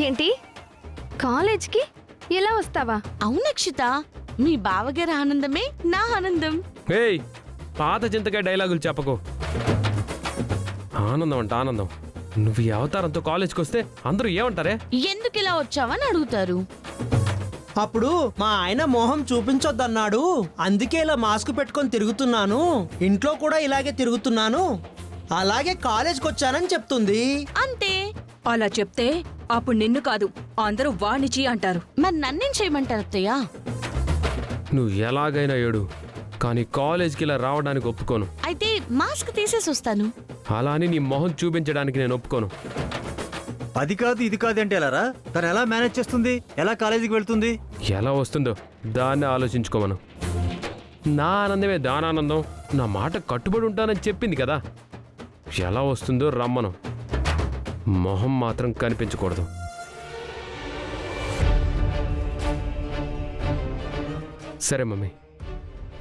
ఏంటి కాలేజ్కి ఎలా వస్తావా? అవును అక్షిత, మీ బావగారి ఆనందమే నా ఆనందం. ఏయ్, పాత చింతకాయ డైలాగులు చెప్పకు. ఆనందం అంట ఆనందం. నువ్వు ఈ అవతారంతో కాలేజ్కి వస్తే అందరూ ఏమంటారే? ఎందుకు ఇలా వచ్చావని అడుగుతారు. అప్పుడు మా ఆయన మొహం చూపించొద్దన్నాడు, అందుకే ఇలా మాస్క్ పెట్టుకొని తిరుగుతున్నాను, ఇంట్లో కూడా ఇలాగే తిరుగుతున్నాను, అలాగే కాలేజ్కి వచ్చానని చెప్తుంది. అంతే. అలా చెప్తే అప్పుడు నిన్ను కాదు అందరూ వాణిచి అంటారు. మరి నన్నేం చేయమంటారు అత్తయ్య? నువ్వు ఎలాగైనా ఏడు, కానీ కాలేజ్కి ఇలా రావడానికి ఒప్పుకోను. అయితే మాస్క్ తీసేసి వస్తాను. అలా అని నీ మొహం చూపించడానికి నేను ఒప్పుకోను. అది కాదు ఇది కాదు అంటే ఎలారా? తను ఎలా మేనేజ్ చేస్తుంది? ఎలా కాలేజీకి వెళ్తుంది? ఎలా వస్తుందో దాన్ని ఆలోచించుకోమను. నా ఆనందమే దానానందం. నా మాట కట్టుబడి ఉంటానని చెప్పింది కదా, ఎలా వస్తుందో రమ్మను. మొహం మాత్రం కనిపించకూడదు. సరే మమ్మీ,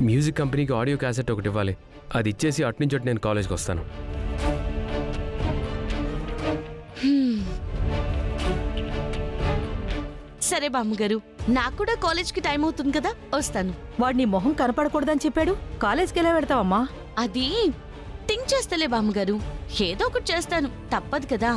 మ్యూజిక్ కంపెనీకి ఆడియో క్యాసెట్ ఒకటి ఇవ్వాలి. అది ఇచ్చేసి అట్నుంచి అటు నేను కాలేజ్కి వస్తాను. సరే బామ్మగారు, నాకు కూడా కాలేజ్కి టైం అవుతుంది కదా, వస్తాను. వాడు నీ మొహం కనపడకూడదని చెప్పాడు, కాలేజ్కి ఎలా పెడతావమ్మా? అది థింక్ చేస్తలే బామ్మగారు, ఏదో ఒకటి చేస్తాను, తప్పదు కదా.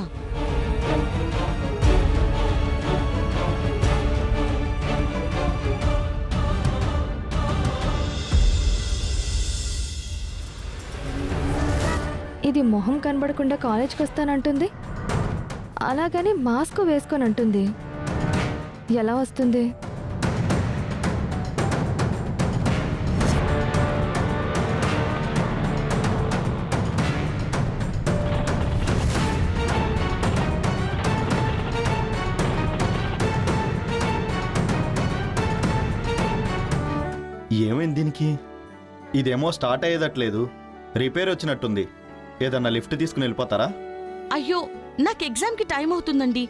ఇది మొహం కనబడకుండా కాలేజ్కి వస్తానంటుంది, అలాగని మాస్క్ వేసుకొని అంటుంది. ఎలా వస్తుంది? ఏమైంది దీనికి? ఇదేమో స్టార్ట్ అయ్యేదట్లేదు, రిపేర్ వచ్చినట్టుంది. ఏదన్నా లిఫ్ట్ తీసుకుని వెళ్ళిపోతారా? అయ్యో, నాకు ఎగ్జామ్కి టైం అవుతుందండి.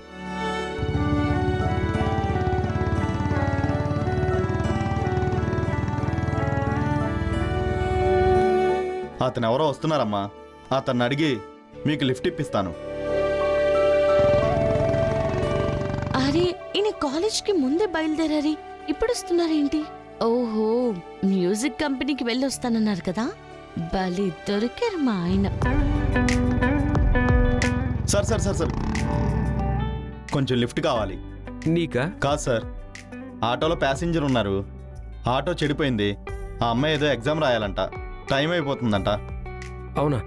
అతను ఎవరో వస్తున్నారమ్మా, అతన్ని అడిగి మీకు లిఫ్ట్ ఇప్పిస్తాను. అరే, ఈయన కాలేజ్కి ముందే బయలుదేరారి, ఇప్పుడు వస్తున్నారేంటి? ఓహో, మ్యూజిక్ కంపెనీకి వెళ్ళొస్తానన్నారు కదా, బలి దొరికారు మా ఆయన. సార్ సార్ సార్ సార్ కొంచెం లిఫ్ట్ కావాలి. నీకా? కాదు సార్, ఆటోలో ప్యాసింజర్ ఉన్నారు, ఆటో చెడిపోయింది. ఆ అమ్మాయి ఏదో ఎగ్జామ్ రాయాలంట, టైం అయిపోతుందంట. అవునా?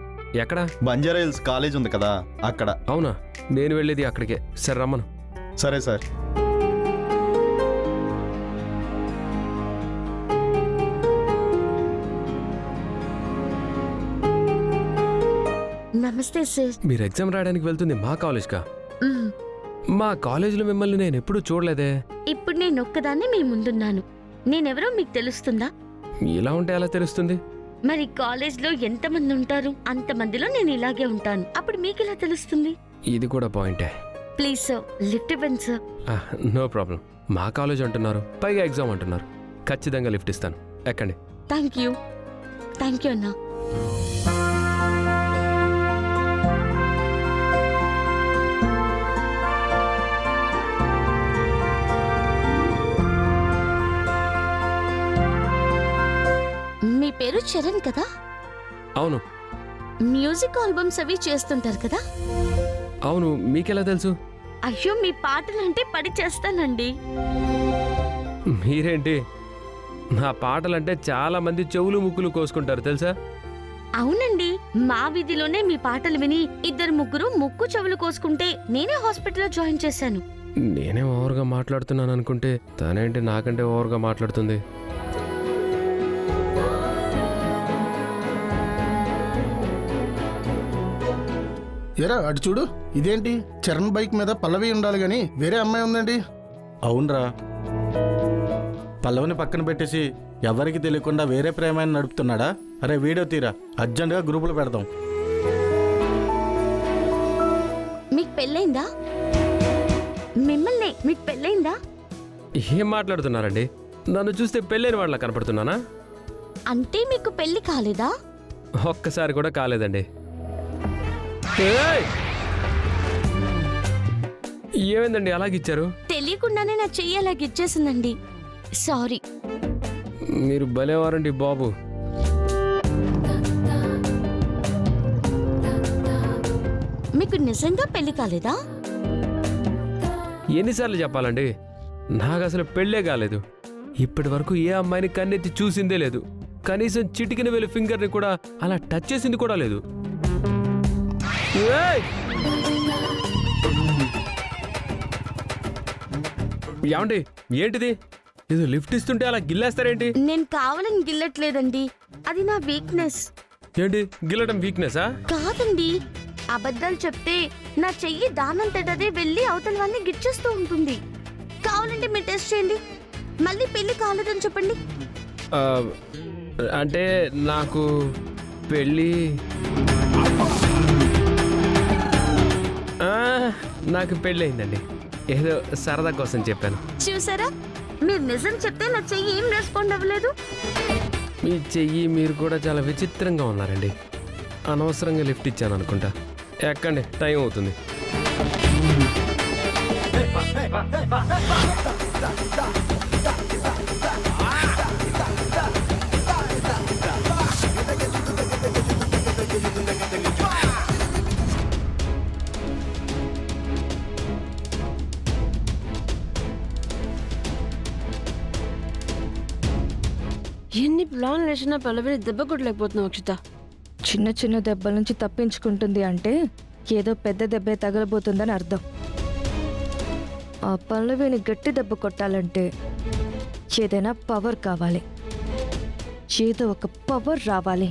ఎక్కడ? బంజారా హిల్స్ కాలేజ్ ఉంది కదా, అక్కడ. అవునా? నేను వెళ్ళేది అక్కడికే. సరే రమ్మను. సరే సార్. నమస్తే సార్. మీరు ఎగ్జామ్ రాయడానికి వెళ్తుంది మా కాలేజ్కా? మా కాలేజీలో మిమ్మల్ని నేను ఎప్పుడూ చూడలేదే. ఇప్పుడు నేను ఒక్కదాన్ని మీ ముందున్నాను, నేనెవరో మీకు తెలుస్తుందా? ఇలా ఉంటే ఎలా తెలుస్తుంది? మరి కాలేజ్లో ఎంతమంది ఉంటారు, అంతమందిలో నేను ఇలాగే ఉంటాను, అప్పుడు మీకు ఎలా తెలుస్తుంది? ఇది కూడా పాయింటే. ప్లీజ్ సార్, లిఫ్ట్ ఇవ్వండి సార్. No problem. మా కాలేజ్ అంటున్నారు, పైగా ఎగ్జామ్ అంటున్నారు, ఖచ్చితంగా లిఫ్ట్ ఇస్తాను. ఎక్కండి. థ్యాంక్ యూ అన్నా. మీ పేరు చరణ్ కదా? అవును. మ్యూజిక్ ఆల్బమ్స్ అవి చేస్తుంటారు కదా? అవును. మీకెలా తెలుసు? అయ్యో, మీ పాటలంటే పడి చేస్తానండి. మీరేంటి, నా పాటలంటే చాలా మంది చెవులు ముక్కులు కోసుకుంటారు తెలుసా? అవునండి, మా వీధిలోనే మీ పాటలు విని 2-3 ముక్కు చెవులు కోసుకుంటే నేనే హాస్పిటల్లో జాయిన్ చేశాను. నేనే ఓవర్గా మాట్లాడుతున్నాను అనుకుంటే తనేంటి నాకంటే ఓవర్గా మాట్లాడుతుంది. ఎరా అటు చూడు, ఇదేంటి చరణ్ బైక్ మీద పల్లవి ఉండాలి గాని వేరే అమ్మాయి ఉందండి. అవునరా, పల్లవిని పక్కన పెట్టేసి ఎవరికి తెలియకుండా వేరే ప్రేమాన్ని నడుపుతున్నాడా? అరే వీడియో తీరా, అర్జెంటుగా గ్రూపులో పెడదాం. మీకు పెళ్ళైందా? మీకు పెళ్ళైందా? ఏం మాట్లాడుతున్నారండి? నన్ను చూస్తే పెళ్ళైన వాళ్ళ కనపడుతున్నానా? అంటే మీకు పెళ్లి కాలేదా? ఒక్కసారి కూడా కాలేదండి. ఏమైందండి అలాగిచ్చారు? తెలియకుండానే నా చెయ్యి అలా గిచ్చేసిందండి. సారీ. మీరు భలేవారండి బాబు. మీకు నిజంగా పెళ్లి కాలేదా? ఎన్నిసార్లు చెప్పాలండి? నాకు అసలు పెళ్ళే కాలేదు. ఇప్పటి వరకు ఏ అమ్మాయిని కన్నెత్తి చూసిందే లేదు. కనీసం చిటికిన వేలు ఫింగర్ని కూడా అలా టచ్ చేసింది కూడా లేదు. ఏయ్! ఏమండి ఏంటిది? ఇది లిఫ్ట్ ఇస్తుంటే అలా గిల్లేస్తారేంటి? నేను కావాలని గిల్లట్లేదండి, అది నా వీక్నెస్. ఏంటి గిల్లడం వీక్నెసా? కాదండి, అబద్ధాలు చెప్తే నా చెయ్యి దానంతటదే వెళ్ళి అవతల వాడిని గిచ్చేస్తూ ఉంటుంది. కావాలంటే మీరు టెస్ట్ చేయండి. మళ్ళీ పెళ్లి కాలేదని చెప్పండి. ఆ, అంటే నాకు పెళ్ళి నాకు పెళ్ళి అయిందండి. ఏదో సరదా కోసం చెప్పాను. చూసారా, మీరు నిజం చెప్తే నా చెయ్యి ఏం రెస్పాండ్ అవ్వలేదు. మీ చెయ్యి మీరు కూడా చాలా విచిత్రంగా ఉన్నారండి. అనవసరంగా లిఫ్ట్ ఇచ్చాను అనుకుంటా. ఎక్కండి, టైం అవుతుంది. ఎన్ని ప్లాన్లు వేసినా పల్లవిని దెబ్బ కొట్టలేకపోతున్నావు అక్షిత. చిన్న చిన్న దెబ్బల నుంచి తప్పించుకుంటుంది అంటే ఏదో పెద్ద దెబ్బే తగలబోతుందని అర్థం. ఆ పల్లవిని గట్టి దెబ్బ కొట్టాలంటే ఏదైనా పవర్ కావాలి, ఏదో ఒక పవర్ రావాలి.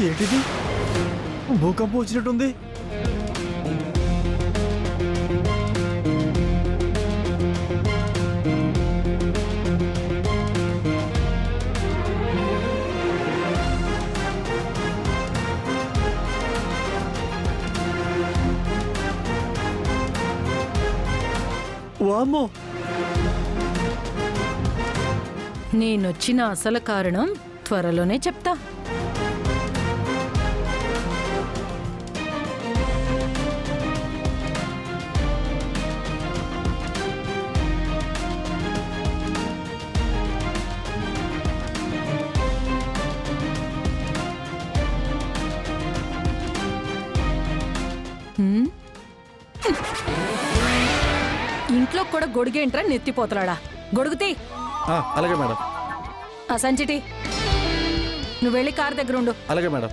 ఏంటిది? భూకంపం వచ్చినట్టుంది. వామ్మో! నేనొచ్చిన అసలు కారణం త్వరలోనే చెప్తా. ఇంట్లో కూడా గొడుగేంట్రా నెత్తిపోతలాడా? గొడుగుతీ. అలాగే మేడం. ఆ సంచిటి, నువ్వు వెళ్ళి కార్ దగ్గర ఉండు. అలాగే మేడం.